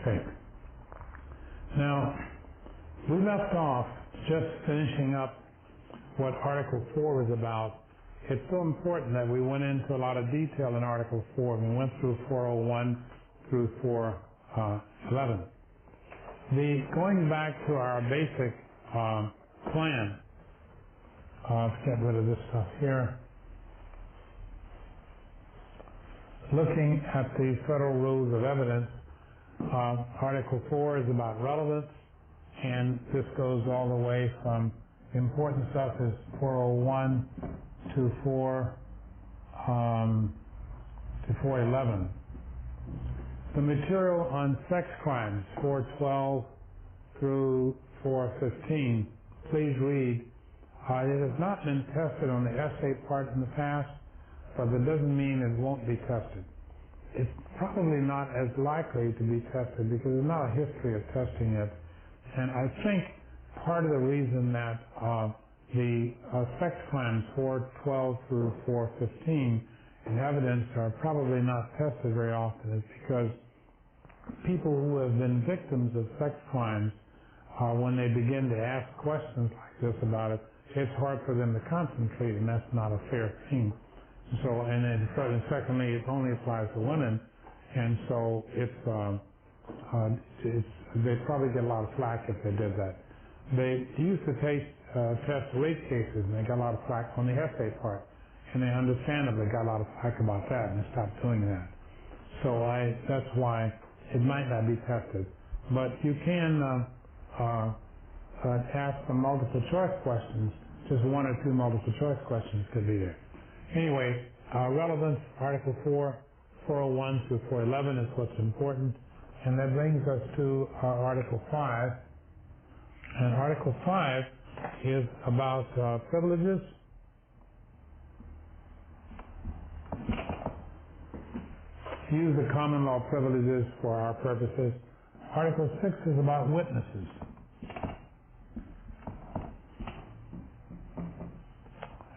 Okay. Now, we left off just finishing up what Article 4 was about. It's so important that we went into a lot of detail in Article 4. We went through 401 through 411. Going back to our basic plan, let's get rid of this stuff here. Looking at the Federal Rules of Evidence, Article 4 is about relevance, and this goes all the way from important stuff is 401 to 411. The material on sex crimes, 412 through 415, please read. It has not been tested on the essay part in the past, but that doesn't mean it won't be tested. It's probably not as likely to be tested because there's not a history of testing it. And I think part of the reason that the sex crimes 412 through 415 in evidence are probably not tested very often is because people who have been victims of sex crimes, when they begin to ask questions like this about it, it's hard for them to concentrate, and that's not a fair thing. So, and then secondly, it only applies to women, and so they probably get a lot of flack if they did that. They used to test rape cases, and they got a lot of flack on the essay part, and they understandably got a lot of flack about that, and they stopped doing that. So that's why it might not be tested, but you can ask some multiple choice questions. Just one or two multiple choice questions could be there. Anyway, relevance, Article 4, 401 through 411 is what's important. And that brings us to Article 5. And Article 5 is about privileges. Use the common law privileges for our purposes. Article 6 is about witnesses.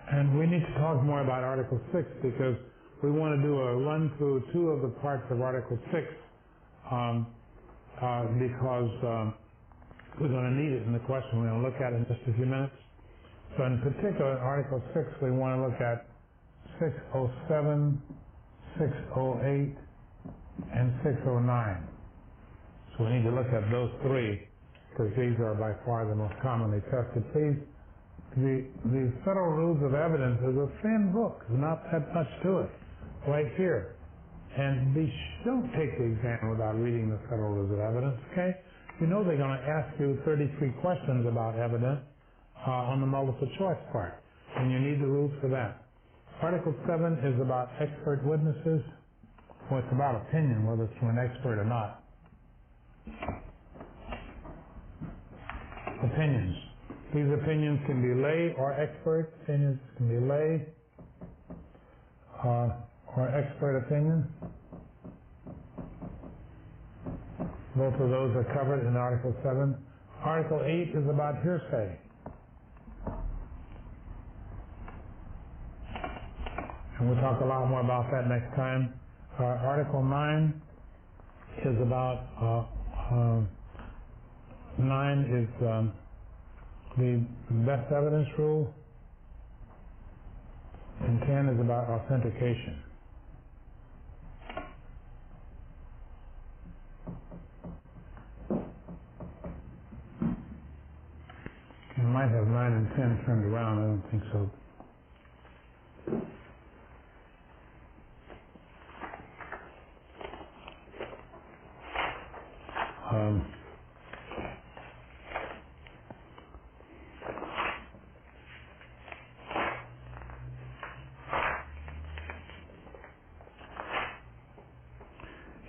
And we need to talk more about Article 6 because we want to do a run through two of the parts of Article 6 because we're going to need it in the question we're going to look at in just a few minutes. So in particular, in Article 6, we want to look at 607, 608, and 609. So we need to look at those three because these are by far the most commonly tested. Please, the Federal Rules of Evidence is a thin book. There's not that much to it right here. And don't take the exam without reading the Federal Rules of Evidence, okay? You know they're going to ask you 33 questions about evidence on the multiple choice part, and you need the rules for that. Article 7 is about expert witnesses. Well, it's about opinion, whether it's from an expert or not. Opinions. These opinions can be lay or expert. Opinions can be lay or expert opinion. Both of those are covered in Article 7. Article 8 is about hearsay. And we'll talk a lot more about that next time. Article 9 is about, 9 is the best evidence rule, and 10 is about authentication. You might have 9 and 10 turned around. I don't think so.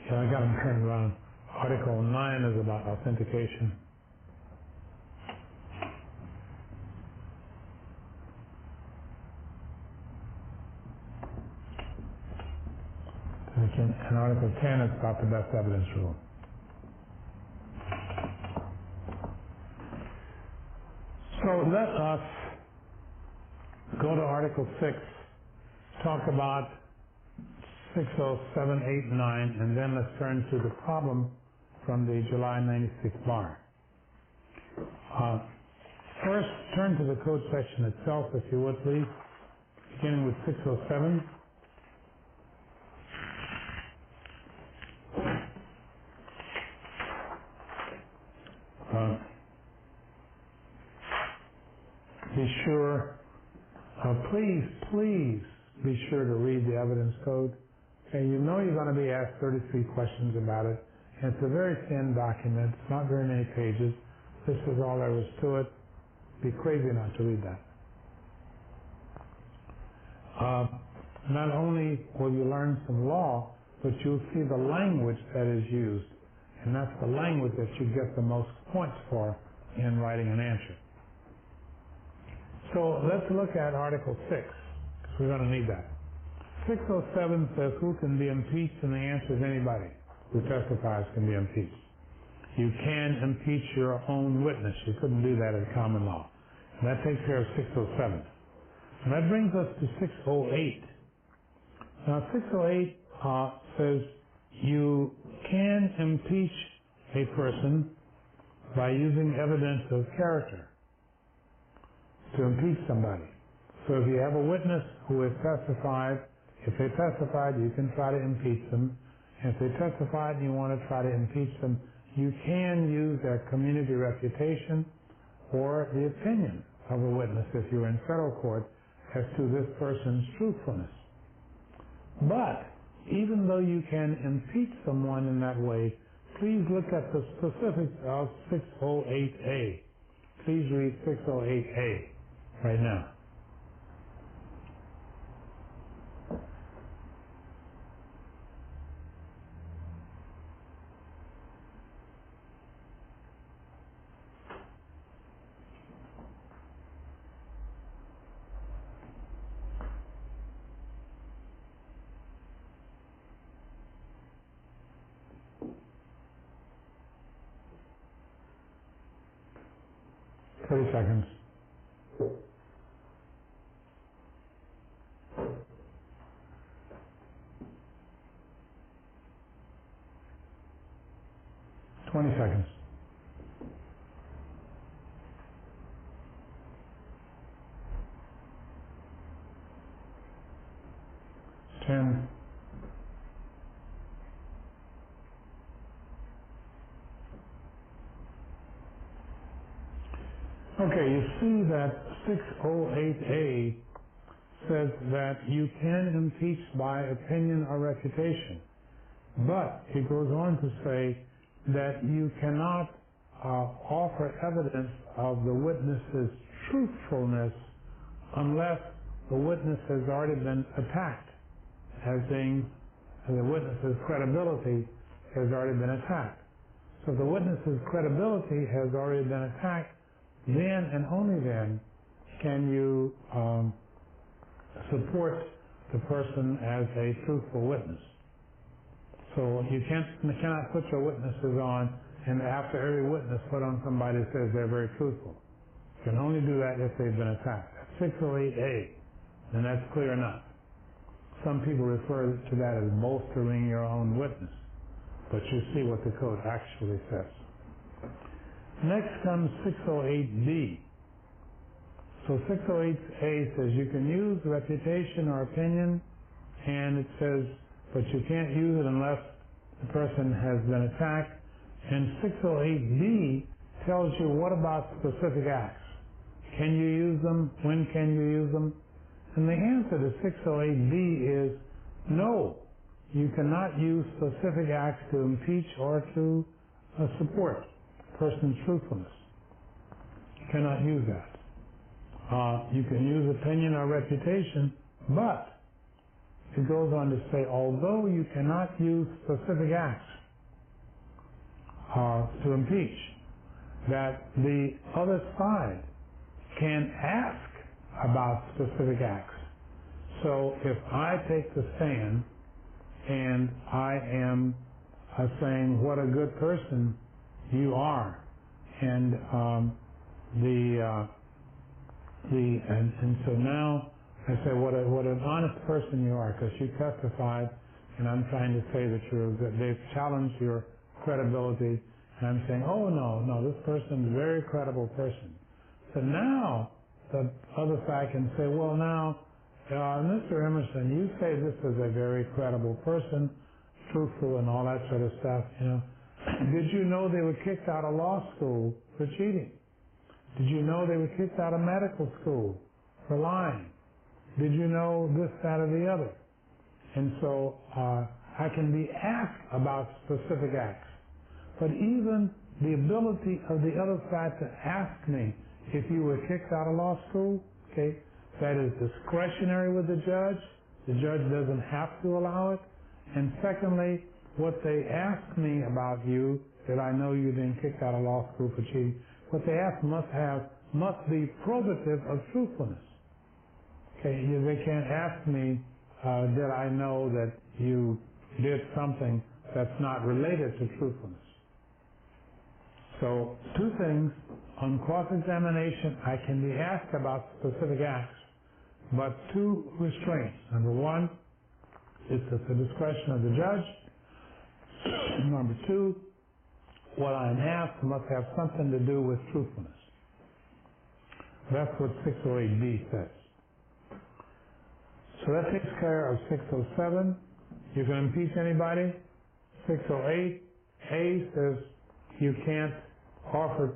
Yeah, I got them turned around. Article 9 is about authentication. And Article 10 is about the best evidence rule. So let us go to Article 6, talk about 607, 8, 9, and then let's turn to the problem from the July 96 bar. First, turn to the code section itself, if you would, please, beginning with 607. Be sure, please be sure to read the evidence code. Okay, you know you're going to be asked 33 questions about it. And it's a very thin document. It's not very many pages. This is all there is to it. Be crazy not to read that. Not only will you learn some law, but you'll see the language that is used. And that's the language that you get the most points for in writing an answer. So let's look at Article 6, because we're going to need that. 607 says who can be impeached, and the answer is anybody who testifies can be impeached. You can impeach your own witness. You couldn't do that in common law. And that takes care of 607. And that brings us to 608. Now 608 says you can impeach a person by using evidence of character to impeach somebody. So if you have a witness who has testified, if they testified, you can try to impeach them. And if they testified and you want to try to impeach them, you can use their community reputation or the opinion of a witness if you're in federal court as to this person's truthfulness. But even though you can impeach someone in that way, please look at the specifics of 608A. Please read 608A right now. Thirty seconds. 20 seconds. 10. Okay, you see that 608A says that you can impeach by opinion or reputation. But it goes on to say that you cannot offer evidence of the witness's truthfulness unless the witness has already been attacked, as being the witness's credibility has already been attacked. So if the witness's credibility has already been attacked, then and only then can you support the person as a truthful witness. So you cannot put your witnesses on and after every witness put on somebody who says they're very truthful. You can only do that if they've been attacked. That's 608A, and that's clear enough. Some people refer to that as bolstering your own witness, but you see what the code actually says. Next comes 608B. So 608A says you can use reputation or opinion, and it says, but you can't use it unless the person has been attacked. And 608B tells you what about specific acts. Can you use them? When can you use them? And the answer to 608B is no. You cannot use specific acts to impeach or to support a person's truthfulness. You cannot use that. You can use opinion or reputation, but it goes on to say, although you cannot use specific acts to impeach, that the other side can ask about specific acts. So if I take the stand and I am saying what a good person you are, and so now I say what an honest person you are, because you testified, and I'm trying to say that they've challenged your credibility, and I'm saying, oh no, this person is a very credible person. So now the other side can say, well now, Mr. Emerson, you say this is a very credible person, truthful and all that sort of stuff, you know. Did you know they were kicked out of law school for cheating? Did you know they were kicked out of medical school for lying? Did you know this, that, or the other? And so I can be asked about specific acts. But even the ability of the other side to ask me if you were kicked out of law school, okay, that is discretionary with the judge. The judge doesn't have to allow it. And secondly, what they ask me about you, that I know you've been kicked out of law school for cheating, what they ask must be probative of truthfulness. Okay, they can't ask me, did I know that you did something that's not related to truthfulness. So, two things. On cross-examination, I can be asked about specific acts, but two restraints. Number one, it's at the discretion of the judge. Number two, what I'm asked must have something to do with truthfulness. That's what 608B says. So that takes care of 607. You can impeach anybody. 608A says you can't offer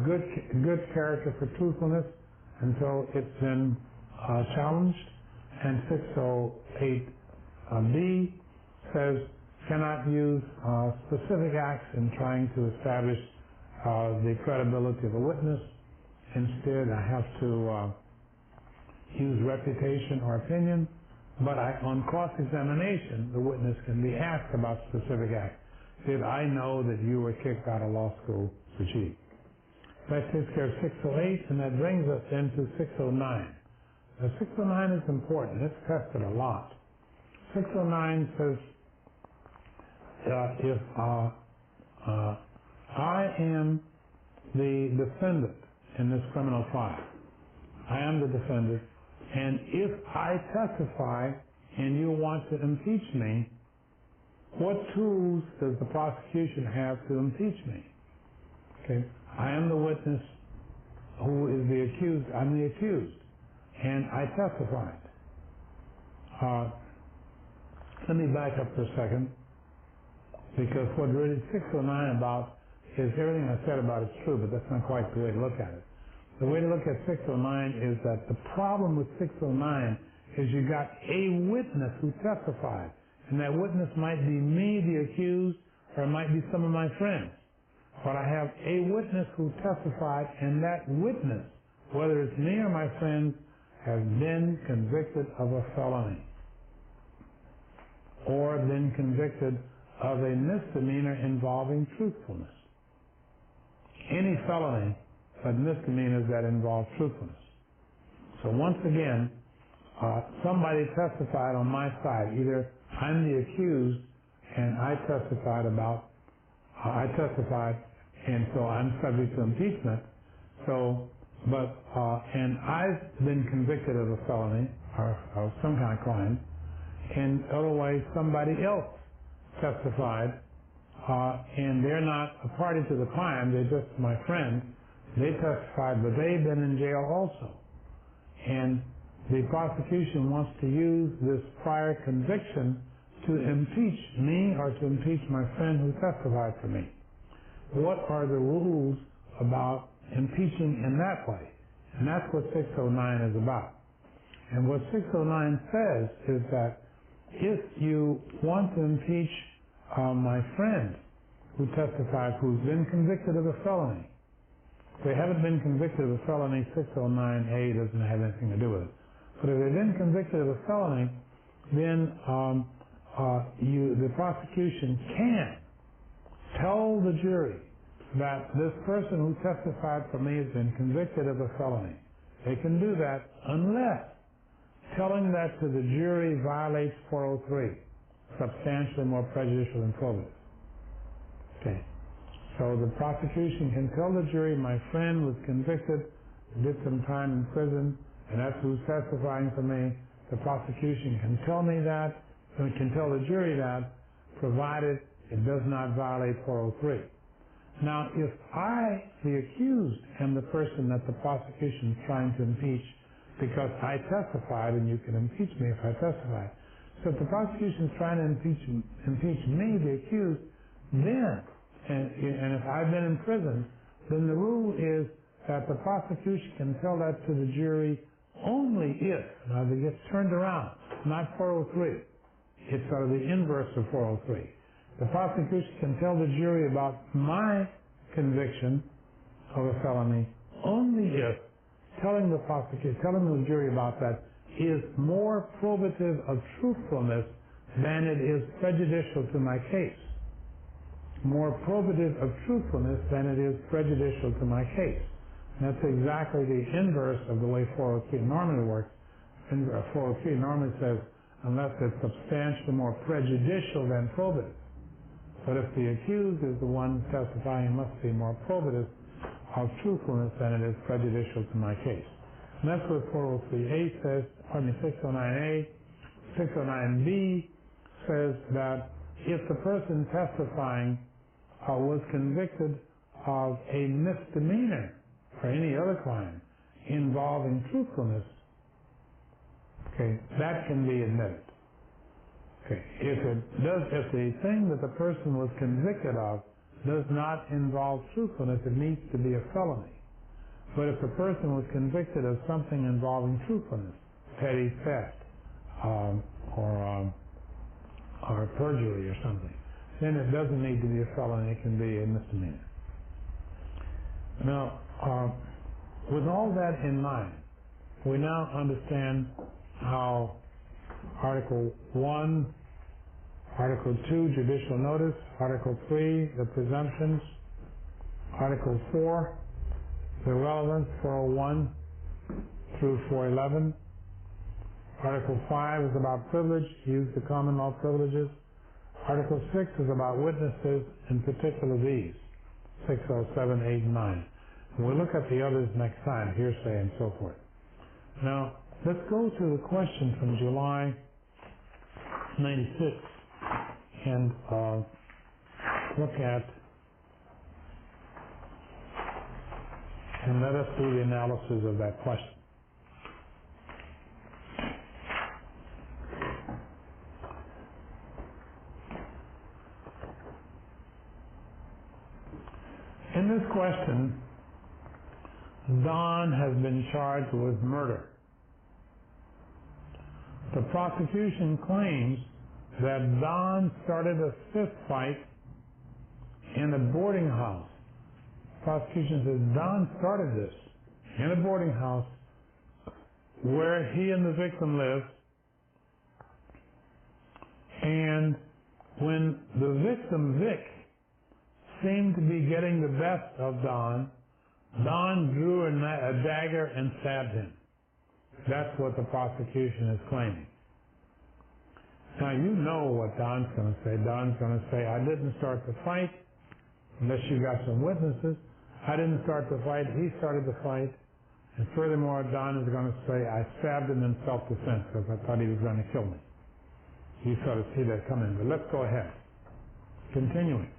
good character for truthfulness until it's been challenged. And 608B says cannot use specific acts in trying to establish the credibility of a witness. Instead, I have to use reputation or opinion, but on cross-examination, the witness can be asked about specific acts. Did I know that you were kicked out of law school for cheating? That takes care of 608, and that brings us into 609. Now, 609 is important. It's tested a lot. 609 says, if I am the defendant in this criminal trial, I am the defendant, and if I testify and you want to impeach me, what tools does the prosecution have to impeach me? Okay, I am the witness who is the accused. I'm the accused, and I testified. Let me back up for a second, because what really 609 about is everything I said about it's true, but that's not quite the way to look at it. The way to look at 609 is that the problem with 609 is you got a witness who testified, and that witness might be me, the accused, or it might be some of my friends. But I have a witness who testified, and that witness, whether it's me or my friends, has been convicted of a felony or been convicted of a misdemeanor involving truthfulness. Any felony but misdemeanors that involve truthfulness. So once again, somebody testified on my side. Either I'm the accused and I testified, and so I'm subject to impeachment. So, and I've been convicted of a felony or some kind of crime, and otherwise somebody else testified, and they're not a party to the crime, they're just my friend. They testified, but they've been in jail also. And the prosecution wants to use this prior conviction to impeach me or to impeach my friend who testified for me. What are the rules about impeaching in that way? And that's what 609 is about. And what 609 says is that if you want to impeach my friend who testified, who's been convicted of a felony, if they haven't been convicted of a felony, 609A doesn't have anything to do with it. But if they've been convicted of a felony, then the prosecution can tell the jury that this person who testified for me has been convicted of a felony. They can do that unless telling that to the jury violates 403, substantially more prejudicial than probative. Okay. So the prosecution can tell the jury my friend was convicted, did some time in prison, and that's who's testifying for me. The prosecution can tell me that, and can tell the jury that, provided It does not violate 403. Now, if I, the accused, am the person that the prosecution is trying to impeach because I testified, and you can impeach me if I testify. So if the prosecution is trying to impeach me, the accused, then, and if I've been in prison, then the rule is that the prosecution can tell that to the jury only if, now it gets turned around, not 403. It's sort of the inverse of 403. The prosecution can tell the jury about my conviction of a felony only if telling the jury about that is more probative of truthfulness than it is prejudicial to my case. More probative of truthfulness than it is prejudicial to my case. And that's exactly the inverse of the way 403 normally works. 403 normally says, unless it's substantially more prejudicial than probative. But if the accused is the one testifying, it must be more probative of truthfulness than it is prejudicial to my case. And that's what 403A says, 609A. 609B says that if the person testifying was convicted of a misdemeanor or any other crime involving truthfulness, okay, that can be admitted. Okay. If the thing that the person was convicted of does not involve truthfulness, it needs to be a felony. But if the person was convicted of something involving truthfulness, petty theft, or perjury or something, then it doesn't need to be a felony, it can be a misdemeanor. Now, with all that in mind, we now understand how Article 1, Article 2, judicial notice, Article 3, the presumptions, Article 4, the relevance, 401 through 411. Article 5 is about privilege, use the common law privileges. Article 6 is about witnesses, in particular these, 607, 8, and 9. And we'll look at the others next time, hearsay and so forth. Now, let's go to the question from July 96 and look at, and let us do the analysis of that question. In this question, Don has been charged with murder. The prosecution claims that Don started a fist fight in a boarding house. The prosecution says Don started this in a boarding house where he and the victim lived, and when the victim, Vic, seemed to be getting the best of Don, Don drew a dagger and stabbed him. That's what the prosecution is claiming. Now, you know what Don's going to say. Don's going to say, I didn't start the fight, unless you got some witnesses. I didn't start the fight, he started the fight. And furthermore, Don is going to say, I stabbed him in self-defense because I thought he was going to kill me. You sort of see that coming, but let's go ahead. Continuing.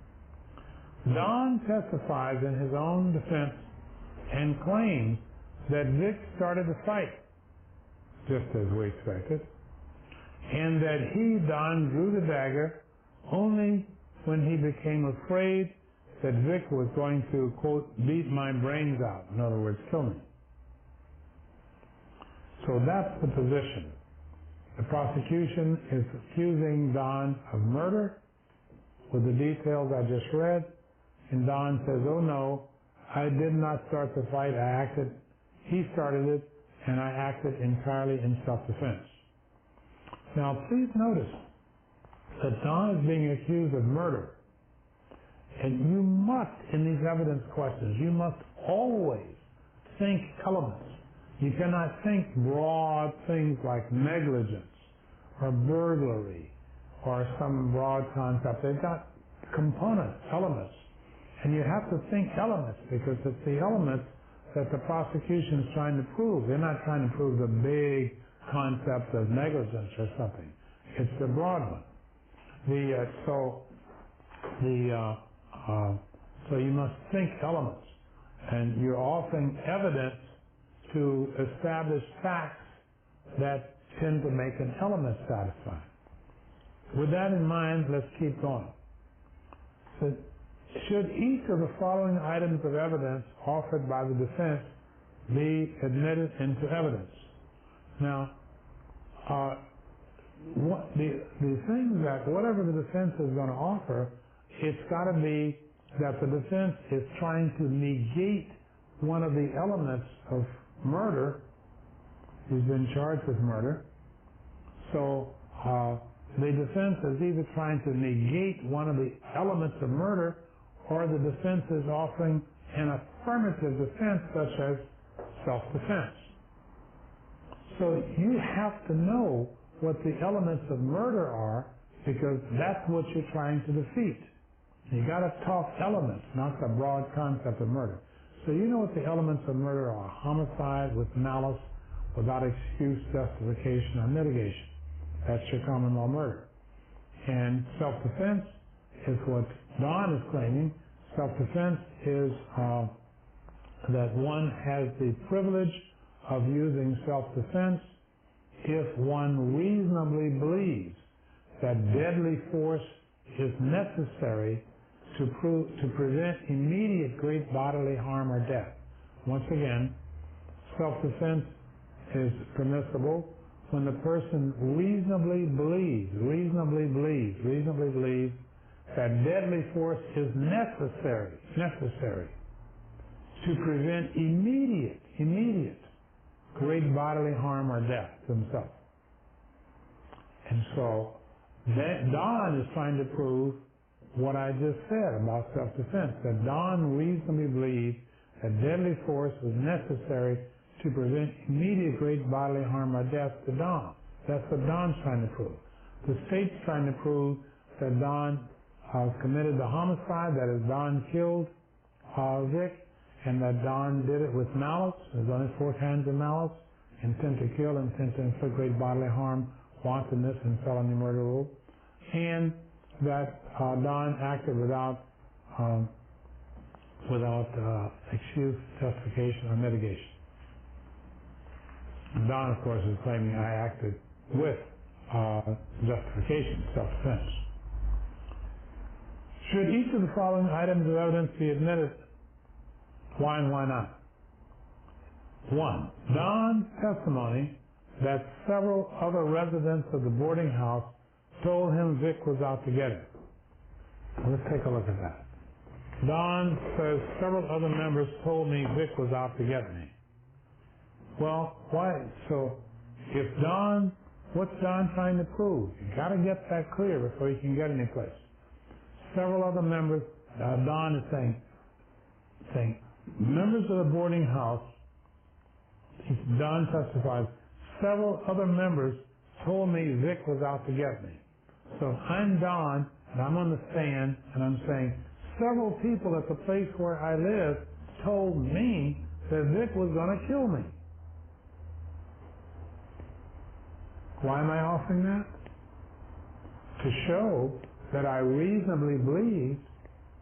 Don testifies in his own defense and claims that Vic started the fight, just as we expected, and that he, Don, drew the dagger only when he became afraid that Vic was going to, quote, beat my brains out, in other words, kill me. So that's the position. The prosecution is accusing Don of murder with the details I just read, and Don says, oh no, I did not start the fight, he started it, and I acted entirely in self-defense. Now please notice that Don is being accused of murder, and you must, in these evidence questions, you must always think elements. You cannot think broad things like negligence or burglary or some broad concept. They've got components, elements. And you have to think elements because it's the elements that the prosecution is trying to prove. They're not trying to prove the big concept of negligence or something. It's the broad one. So So you must think elements, and you're offering evidence to establish facts that tend to make an element satisfied. With that in mind, let's keep going. So, should each of the following items of evidence offered by the defense be admitted into evidence? Now, the thing that whatever the defense is going to offer, it's got to be that the defense is trying to negate one of the elements of murder. He's been charged with murder. So the defense is either trying to negate one of the elements of murder, or the defense is offering an affirmative defense such as self-defense. So you have to know what the elements of murder are, because that's what you're trying to defeat. You got to talk elements, not the broad concept of murder. So you know what the elements of murder are: homicide with malice, without excuse, justification, or mitigation. That's your common law murder. And self-defense is what Don is claiming. Self-defense is that one has the privilege of using self-defense if one reasonably believes that deadly force is necessary to prevent immediate great bodily harm or death. Once again, self-defense is permissible when the person reasonably believes that deadly force is necessary to prevent immediate great bodily harm or death to himself. And so Don is trying to prove what I just said about self-defense, that Don reasonably believed that deadly force was necessary to prevent immediate great bodily harm or death to Don. That's what Don's trying to prove. The state's trying to prove that Don committed the homicide, that is, Don killed Vic, and that Don did it with malice. There's only 4 kinds of malice: intent to kill, intent to inflict great bodily harm, wantonness, and felony murder rule. And that Don acted without excuse, justification, or mitigation. And Don, of course, is claiming I acted with justification, self-defense. Should each of the following items of evidence be admitted? Why and why not? 1. Don's testimony that several other residents of the boarding house told him Vic was out to get him. Let's take a look at that. Don says several other members told me Vic was out to get me. Well, why? So, what's Don trying to prove? You got to get that clear before you can get any place. Several other members, Don is saying, members of the boarding house, Don testifies, several other members told me Vic was out to get me. So I'm Don, and I'm on the stand, and I'm saying, several people at the place where I live told me that Vic was going to kill me. Why am I offering that? To show that I reasonably believed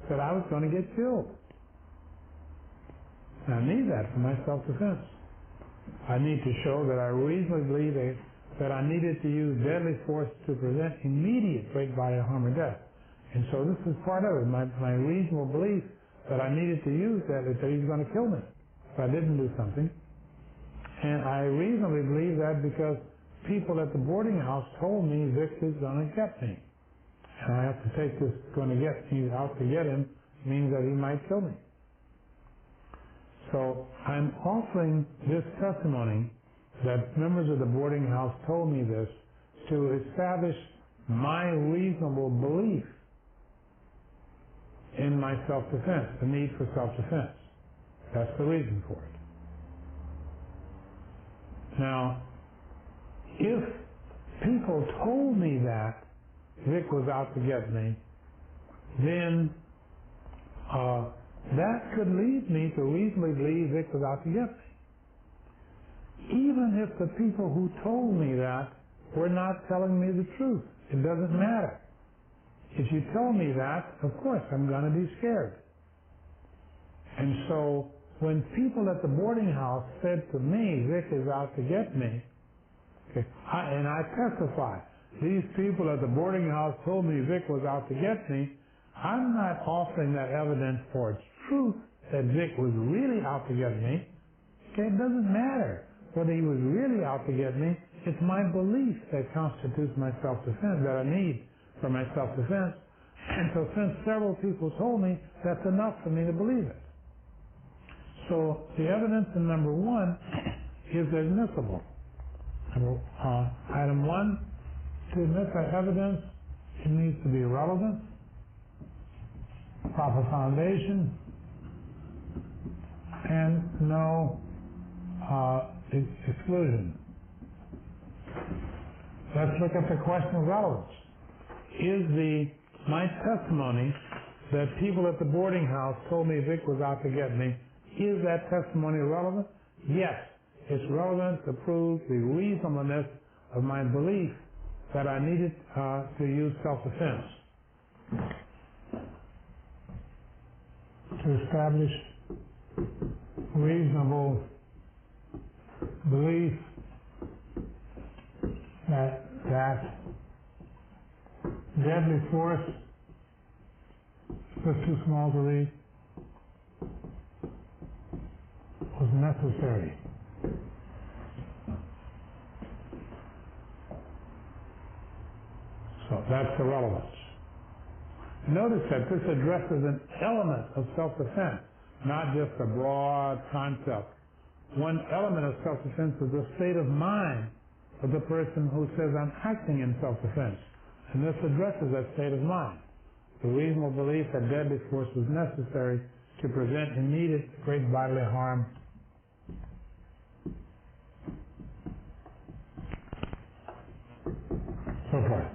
that I was going to get killed. And I need that for my self-defense. I need to show that I reasonably believed that I needed to use deadly force to prevent immediate great bodily harm or death. And so this is part of it, my reasonable belief that I needed to use that he was going to kill me if I didn't do something. And I reasonably believe that because people at the boarding house told me Vic is going to get me. And I have to take this going to get me out to get him means that he might kill me. So I'm offering this testimony that members of the boarding house told me this to establish my reasonable belief in my self-defense, the need for self-defense. That's the reason for it. Now, if people told me that Vic was out to get me, then that could lead me to reasonably believe Vic was out to get me. Even if the people who told me that were not telling me the truth, it doesn't matter. If you tell me that, of course I'm going to be scared. And so when people at the boarding house said to me, Vic is out to get me, okay, and I testify, these people at the boarding house told me Vic was out to get me, I'm not offering that evidence for its truth that Vic was really out to get me. Okay, it doesn't matter whether he was really out to get me. It's my belief that constitutes my self-defense, that I need for my self-defense. And so since several people told me, that's enough for me to believe it. So the evidence in number one is admissible. Item one, to admit that evidence, it needs to be relevant, proper foundation, and no exclusion. Let's look at the question of relevance. Is my testimony that people at the boarding house told me Vic was out to get me, is that testimony relevant? Yes. It's relevant to prove the reasonableness of my belief that I needed to use self-defense. To establish reasonable belief that deadly force was too small to read was necessary. So that's the relevance. Notice that this addresses an element of self-defense, not just a broad concept. One element of self-defense is the state of mind of the person who says, I'm acting in self-defense. And this addresses that state of mind. The reasonable belief that deadly force was necessary to prevent immediate great bodily harm. So forth.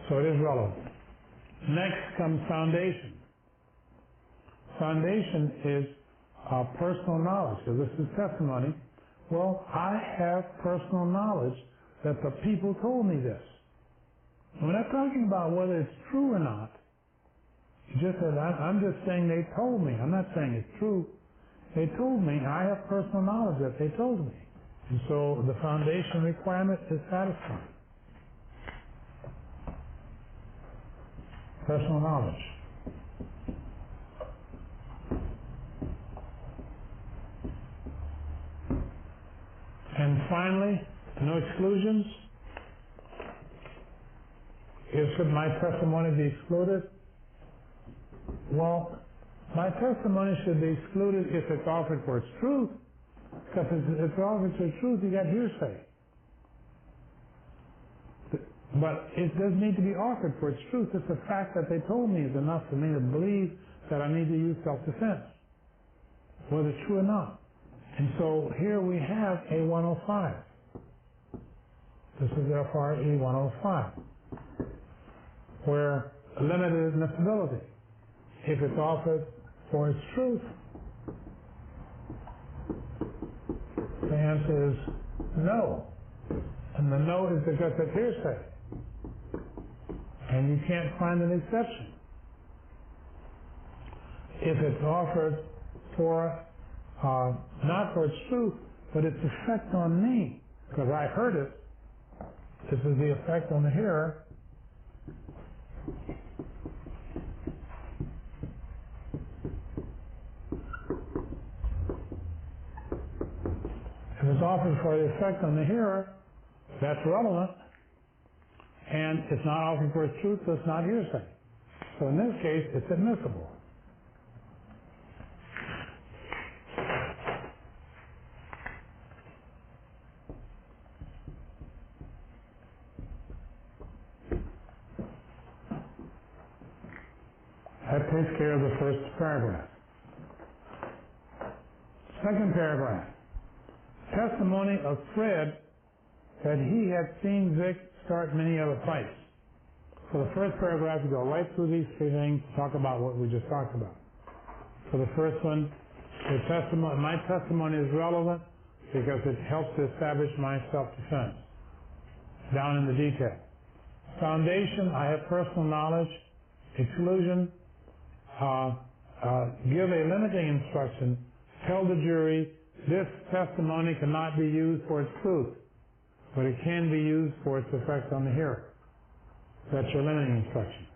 So it is relevant. Next comes foundation. Foundation is personal knowledge. So this is testimony. Well, I have personal knowledge that the people told me this. We're not talking about whether it's true or not. Just that I'm just saying they told me. I'm not saying it's true. They told me. I have personal knowledge that they told me. And so the foundation requirement is satisfied. Personal knowledge. And finally, no exclusions. Should my testimony be excluded? Well, my testimony should be excluded if it's offered for its truth. Because if it's offered for its truth, you got hearsay. But it doesn't need to be offered for its truth. It's the fact that they told me is enough for me to believe that I need to use self-defense, whether it's true or not. And so here we have A105. This is FRE 105, where limited admissibility. If it's offered for its truth, the answer is no. And the no is because it's hearsay. And you can't find an exception. If it's offered for, not for its truth, but its effect on me, because I heard it, this is the effect on the hearer. If it's offered for the effect on the hearer, that's relevant. And it's not offered for its truth, so it's not hearsay. So in this case, it's admissible. That takes care of the first paragraph. Second paragraph. Testimony of Fred that he had seen Vic start many other fights. For the first paragraph, you go right through these three things, talk about what we just talked about. For the first one, my testimony is relevant because it helps to establish my self-defense. Down in the detail. Foundation, I have personal knowledge exclusion, give a limiting instruction, tell the jury this testimony cannot be used for its truth, but it can be used for its effect on the hearer. That's your limiting instruction.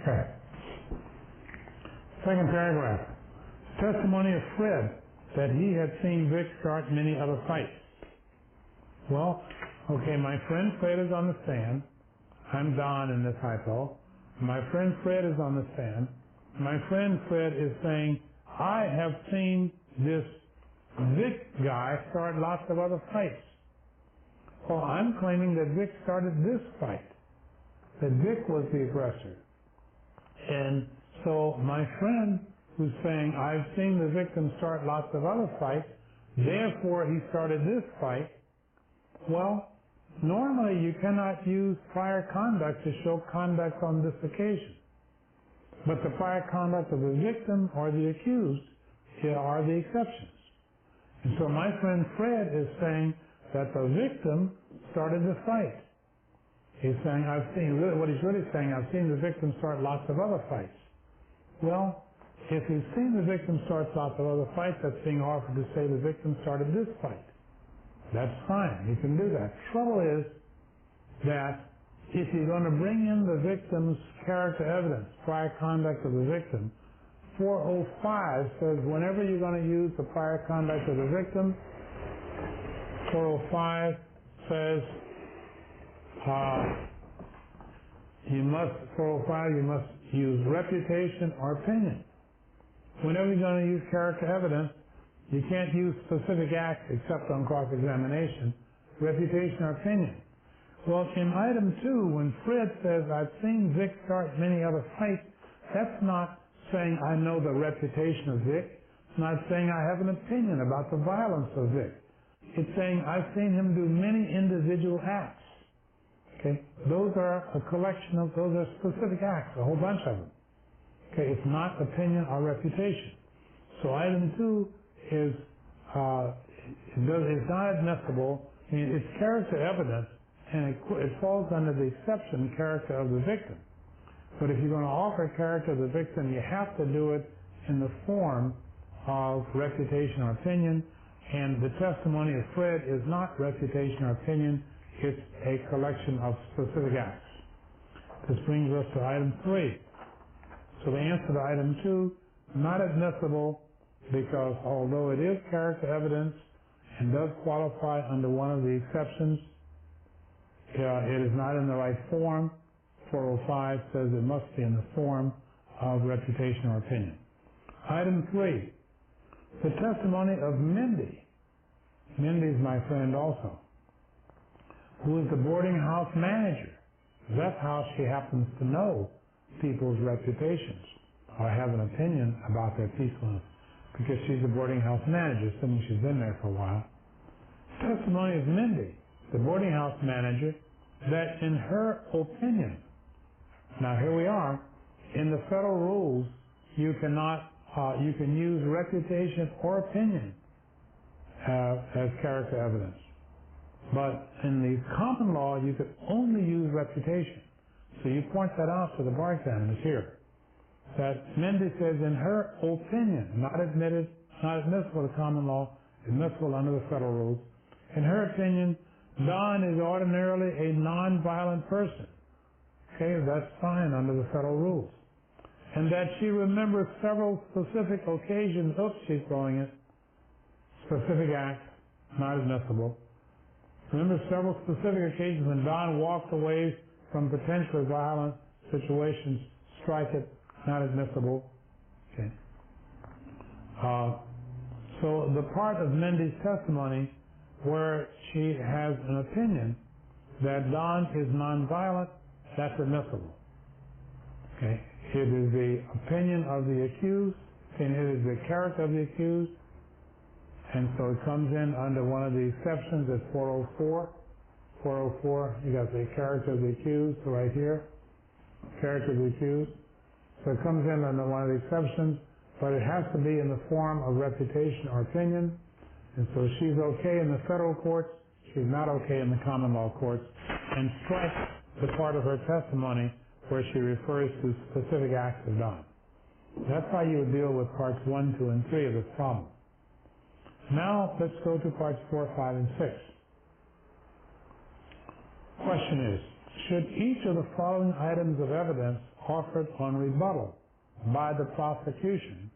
Okay. Second paragraph. Testimony of Fred that he had seen Vic start many other fights. Well, okay, my friend Fred is on the stand. I'm Don in this hypo. My friend Fred is on the stand. My friend Fred is saying, I have seen this Vic guy start lots of other fights. Well, I'm claiming that Vic started this fight, that Vic was the aggressor. And so my friend who's saying, I've seen the victim start lots of other fights, therefore he started this fight. Well, normally you cannot use prior conduct to show conduct on this occasion. But the prior conduct of the victim or the accused are the exceptions. And so my friend Fred is saying that the victim started the fight. He's saying, what he's really saying, I've seen the victim start lots of other fights. Well, if you've seen the victim start lots of other fights, that's being offered to say the victim started this fight. That's fine. You can do that. Trouble is that if you're going to bring in the victim's character evidence, prior conduct of the victim, 405 says whenever you're going to use the prior conduct of the victim, 405 says you must use reputation or opinion. Whenever you're going to use character evidence, you can't use specific acts except on cross-examination, reputation or opinion. Well, in item 2, when Fred says, I've seen Vic start many other fights, that's not saying I know the reputation of Vic. It's not saying I have an opinion about the violence of Vic. It's saying I've seen him do many individual acts. Okay? Those are a collection of, those are specific acts, a whole bunch of them. Okay? It's not opinion or reputation. So item 2 is not admissible. I mean, it's character evidence, and it falls under the exception character of the victim. But if you're going to offer character of the victim, you have to do it in the form of reputation or opinion, and the testimony of Fred is not reputation or opinion, it's a collection of specific acts. This brings us to item 3. So the answer to item 2, not admissible, because although it is character evidence and does qualify under one of the exceptions, it is not in the right form. 405 says it must be in the form of reputation or opinion. Item 3, the testimony of Mindy. Mindy's my friend also, who is the boarding house manager. That's how she happens to know people's reputations or have an opinion about their peacefulness, because she's the boarding house manager, assuming she's been there for a while. Testimony of Mindy, the boarding house manager, that in her opinion, now here we are, in the federal rules, you can use reputation or opinion as character evidence. But in the common law, you could only use reputation. So you point that out to the bar examiners here, that Mindy says in her opinion, not admissible to common law, admissible under the federal rules, in her opinion, Don is ordinarily a non-violent person. Okay, that's fine under the federal rules. And that she remembers several specific occasions, she's throwing it, specific acts, not admissible. Remember several specific occasions when Don walked away from potentially violent situations, strike it, not admissible. Okay. So the part of Mindy's testimony where she has an opinion that Don is nonviolent, that's admissible. Okay. It is the opinion of the accused, and it is the character of the accused, and so it comes in under one of the exceptions at 404. 404, you got the character of the accused right here. characters accused. So it comes in under one of the exceptions, but it has to be in the form of reputation or opinion. And so she's okay in the federal courts, she's not okay in the common law courts, and strike the part of her testimony where she refers to specific acts of Don. That's how you would deal with parts 1, 2, and 3 of this problem. Now let's go to parts 4, 5, and 6. Question is, should each of the following items of evidence offered on rebuttal by the prosecution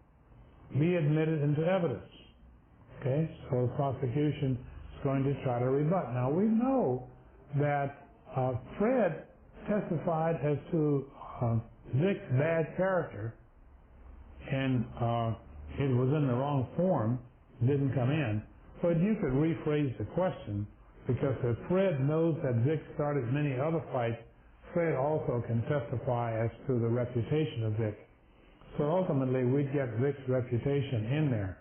be admitted into evidence? Okay, so the prosecution is going to try to rebut. Now we know that Fred testified as to Vic's bad character, and it was in the wrong form, didn't come in. But you could rephrase the question, because if Fred knows that Vic started many other fights, Fred also can testify as to the reputation of Vic. So ultimately, we'd get Vic's reputation in there.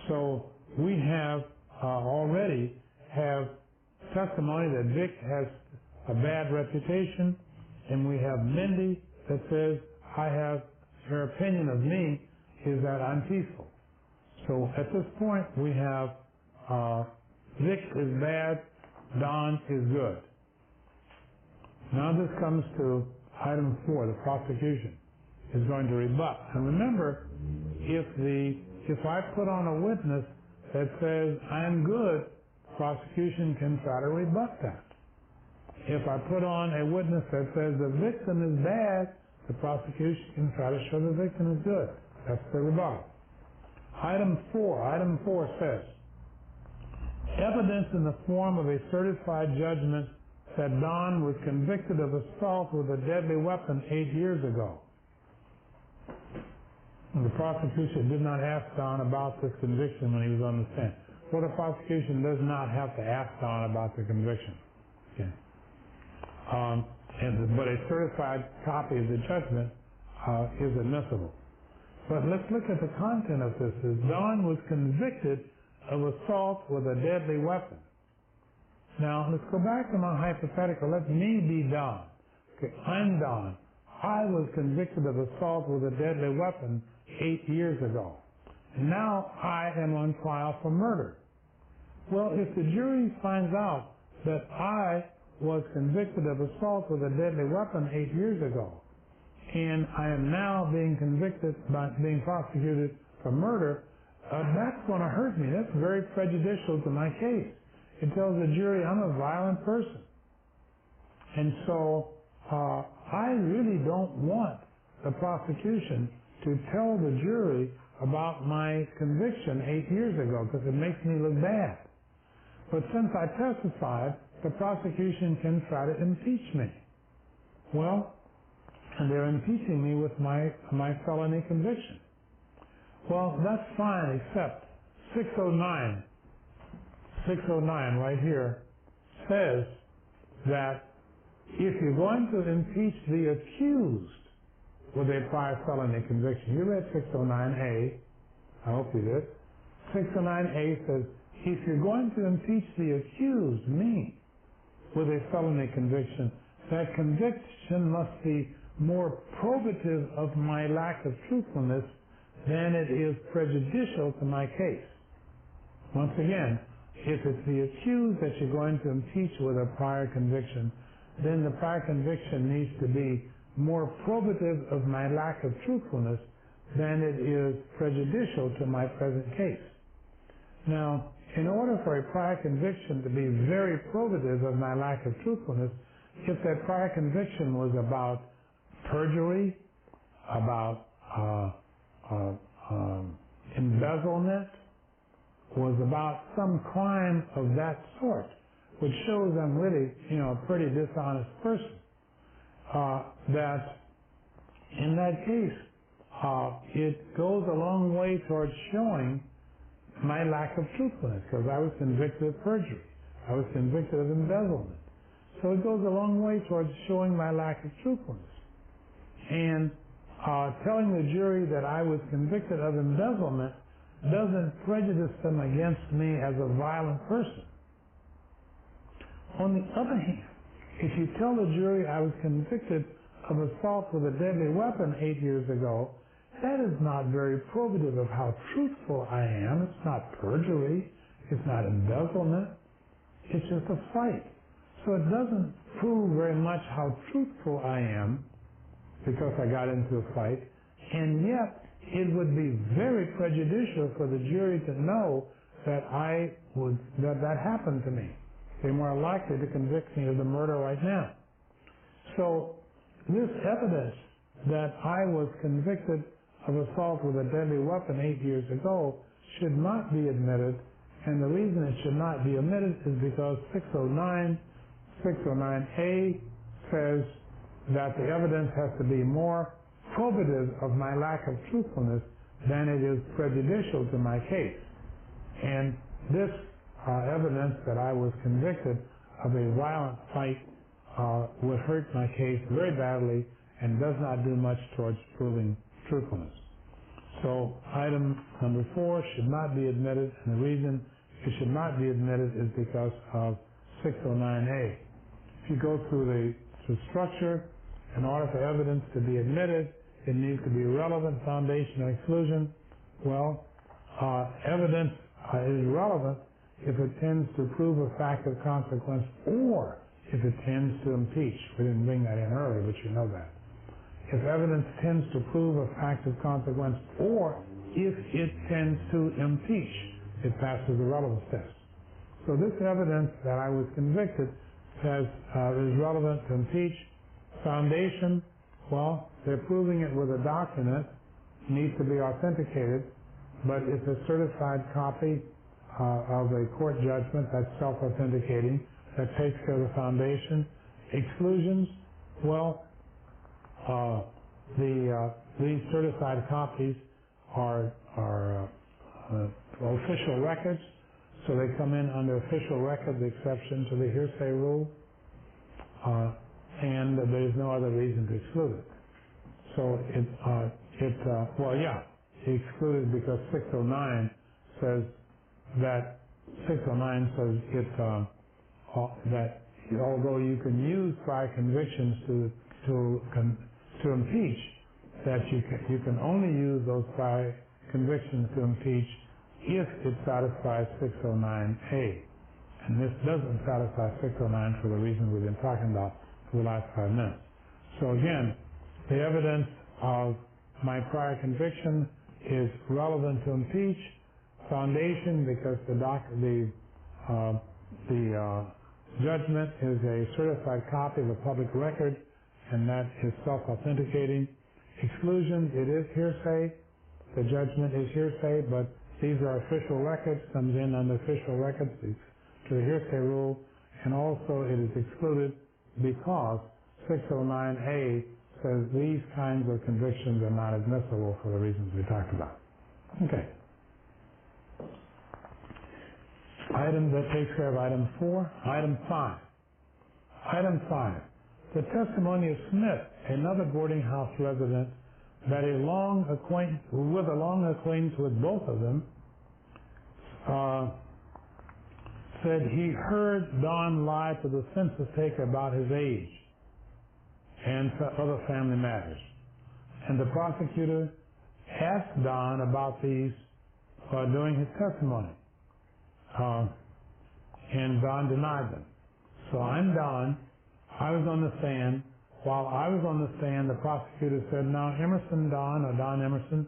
So we have already have testimony that Vic has a bad reputation, and we have Mindy that says, her opinion of me is that I'm peaceful. So at this point, we have Vic is bad, Don is good. Now this comes to item 4, the prosecution is going to rebut. And remember, if I put on a witness that says I'm good, prosecution can try to rebut that. If I put on a witness that says the victim is bad, the prosecution can try to show the victim is good. That's the rebuttal. Item 4 says, evidence in the form of a certified judgment that Don was convicted of assault with a deadly weapon 8 years ago. And the prosecution did not ask Don about this conviction when he was on the stand. Well, the prosecution does not have to ask Don about the conviction. Okay. But a certified copy of the judgment is admissible. But let's look at the content of this. Don was convicted of assault with a deadly weapon. Now, let's go back to my hypothetical. Let me be Don. Okay, I'm Don. I was convicted of assault with a deadly weapon 8 years ago. And now I am on trial for murder. Well, if the jury finds out that I was convicted of assault with a deadly weapon 8 years ago, and I am now being convicted by being prosecuted for murder, that's going to hurt me. That's very prejudicial to my case. It tells the jury I'm a violent person. And so I really don't want the prosecution to tell the jury about my conviction 8 years ago, because it makes me look bad. But since I testified, the prosecution can try to impeach me. Well, and they're impeaching me with my felony conviction. Well, that's fine, except 609 right here says that if you're going to impeach the accused with a prior felony conviction, you read 609A, I hope you did. 609A says, if you're going to impeach the accused, me, with a felony conviction, that conviction must be more probative of my lack of truthfulness than it is prejudicial to my case. Once again, if it's the accused that you're going to impeach with a prior conviction, then the prior conviction needs to be more probative of my lack of truthfulness than it is prejudicial to my present case. Now, in order for a prior conviction to be very probative of my lack of truthfulness, if that prior conviction was about perjury, about embezzlement, was about some crime of that sort, which shows I'm really, a pretty dishonest person, that in that case, it goes a long way towards showing my lack of truthfulness, because I was convicted of perjury. I was convicted of embezzlement. So it goes a long way towards showing my lack of truthfulness. And telling the jury that I was convicted of embezzlement doesn't prejudice them against me as a violent person. On the other hand, if you tell the jury I was convicted of assault with a deadly weapon 8 years ago, that is not very probative of how truthful I am. It's not perjury. It's not embezzlement. It's just a fight. So it doesn't prove very much how truthful I am because I got into a fight, and yet it would be very prejudicial for the jury to know that that happened to me. They're more likely to convict me of the murder right now. So this evidence that I was convicted of assault with a deadly weapon 8 years ago should not be admitted, and the reason it should not be admitted is because 609A says that the evidence has to be more probative of my lack of truthfulness than it is prejudicial to my case. And this evidence that I was convicted of a violent fight would hurt my case very badly and does not do much towards proving truthfulness. So item number 4 should not be admitted, and the reason it should not be admitted is because of 609A. If you go through the structure, in order for evidence to be admitted, it needs to be relevant, foundation, or exclusion. Well, evidence is relevant if it tends to prove a fact of consequence or if it tends to impeach. We didn't bring that in earlier, but you know that. If evidence tends to prove a fact of consequence or if it tends to impeach, it passes the relevance test. So this evidence that I was convicted is relevant to impeach. Foundation, well, they're proving it with a document, needs to be authenticated, but it's a certified copy of a court judgment that's self-authenticating, that takes care of the foundation. Exclusions, well, these certified copies are official records, so they come in under official records exception to the hearsay rule, and there's no other reason to exclude it. So excluded because 609 says that that although you can use prior convictions to impeach, that you can only use those prior convictions to impeach if it satisfies 609A. And this doesn't satisfy 609 for the reasons we've been talking about for the last 5 minutes. So again, the evidence of my prior conviction is relevant to impeach. Foundation, because the judgment is a certified copy of a public record, and that is self-authenticating. Exclusions, it is hearsay. The judgment is hearsay, but these are official records, comes in under official records to the hearsay rule, and also it is excluded because 609A says these kinds of convictions are not admissible for the reasons we talked about. Okay. Item that takes care of item 4. Item 5. Item 5. The testimony of Smith, another boarding house resident, that with a long acquaintance with both of them, said he heard Don lie to the census taker about his age and other family matters. And the prosecutor asked Don about these during his testimony. And Don denied them. So I'm Don. I was on the stand. While I was on the stand, the prosecutor said, now Emerson Don, or Don Emerson,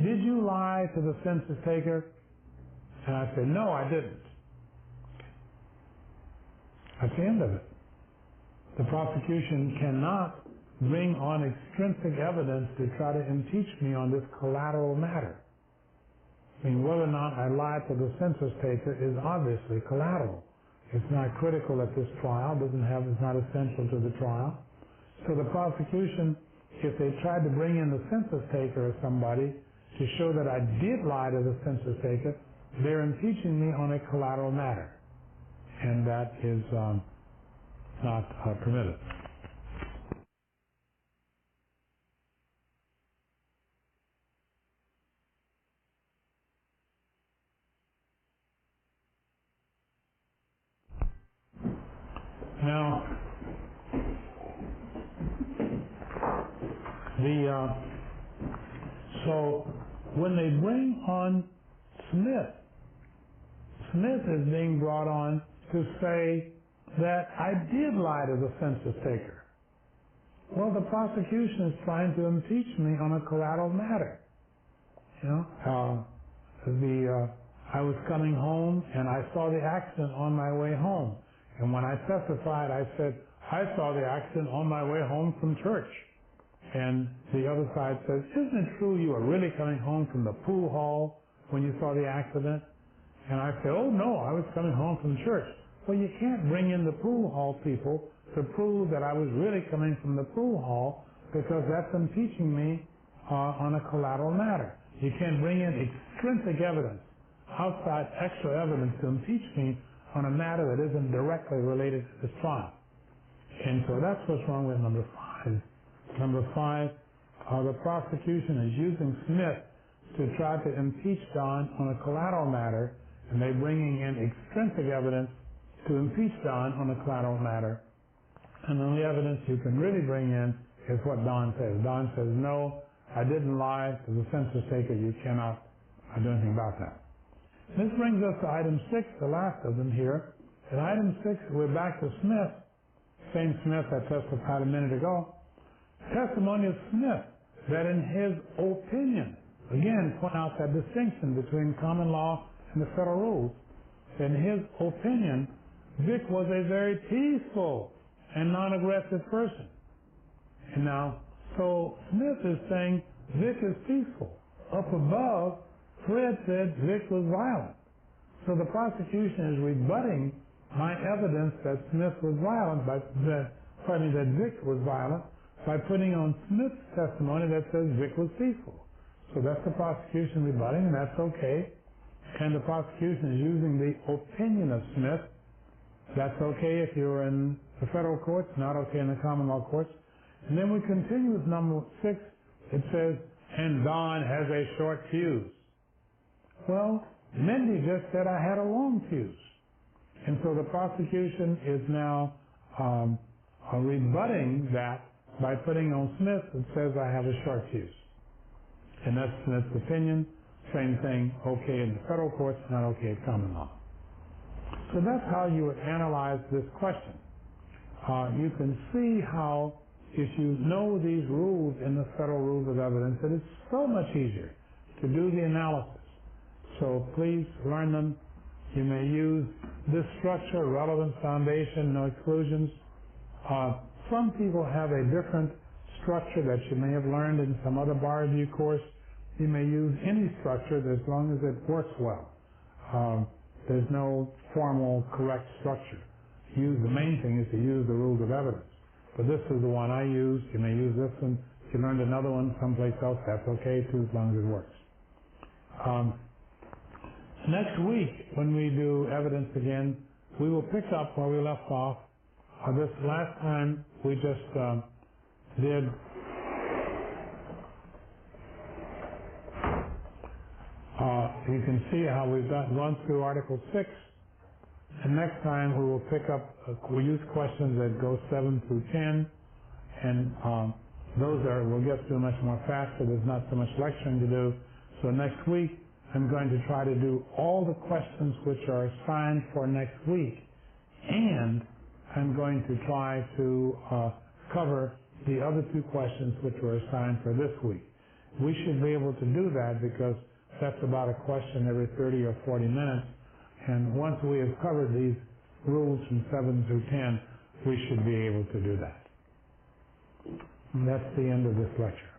did you lie to the census taker? And I said, no, I didn't. That's the end of it. The prosecution cannot bring on extrinsic evidence to try to impeach me on this collateral matter. I mean, whether or not I lied to the census taker is obviously collateral. It's not critical at this trial. It's not essential to the trial. So the prosecution, if they tried to bring in the census taker or somebody to show that I did lie to the census taker, they're impeaching me on a collateral matter, and that is not permitted. Now, So when they bring on Smith, Smith is being brought on to say that I did lie to the census taker. Well, the prosecution is trying to impeach me on a collateral matter. You know, I was coming home and I saw the accident on my way home. And when I testified, I said, I saw the accident on my way home from church. And the other side says, isn't it true you were really coming home from the pool hall when you saw the accident? And I said, oh no, I was coming home from church. Well, you can't bring in the pool hall people to prove that I was really coming from the pool hall, because that's impeaching me on a collateral matter. You can't bring in extrinsic evidence, outside extra evidence, to impeach me on a matter that isn't directly related to this trial. And so that's what's wrong with number 5. Number 5, the prosecution is using Smith to try to impeach Don on a collateral matter, and they're bringing in extrinsic evidence to impeach Don on a collateral matter. And the only evidence you can really bring in is what Don says. Don says, no, I didn't lie to the census taker. You cannot do anything about that. This brings us to item 6, the last of them here. In item 6, we're back to Smith, same Smith that testified a minute ago. Testimony of Smith that in his opinion, again, point out that distinction between common law and the federal rules. In his opinion, Vic was a very peaceful and non-aggressive person. And now, so Smith is saying Vic is peaceful. Up above, Fred said Vic was violent. So the prosecution is rebutting my evidence that Smith was violent, that Vic was violent, by putting on Smith's testimony that says Vic was peaceful. So that's the prosecution rebutting, and that's okay. And the prosecution is using the opinion of Smith. That's okay if you're in the federal courts, not okay in the common law courts. And then we continue with number 6. It says, and Don has a short fuse. Well, Mindy just said I had a long fuse. And so the prosecution is now rebutting that by putting on Smith that says I have a short fuse. And that's Smith's opinion. Same thing, okay in the federal courts, not okay in common law. So that's how you would analyze this question. You can see how, if you know these rules in the Federal Rules of Evidence, that it's so much easier to do the analysis. So please learn them. You may use this structure, relevance, foundation, no exclusions. Some people have a different structure that you may have learned in some other bar review course. You may use any structure as long as it works well. There's no formal correct structure. The main thing is to use the rules of evidence. But this is the one I use. You may use this one. If you learned another one someplace else, that's okay too, as long as it works. Next week, when we do evidence again, we will pick up where we left off. This last time we just did you can see how we've gone through Article 6, and next time we will pick up, we'll use questions that go 7 through 10, and we'll get through much more faster. There's not so much lecturing to do. So next week, I'm going to try to do all the questions which are assigned for next week, and I'm going to try to cover the other 2 questions which were assigned for this week. We should be able to do that because that's about a question every 30 or 40 minutes, and once we have covered these rules from 7 through 10, we should be able to do that. And that's the end of this lecture.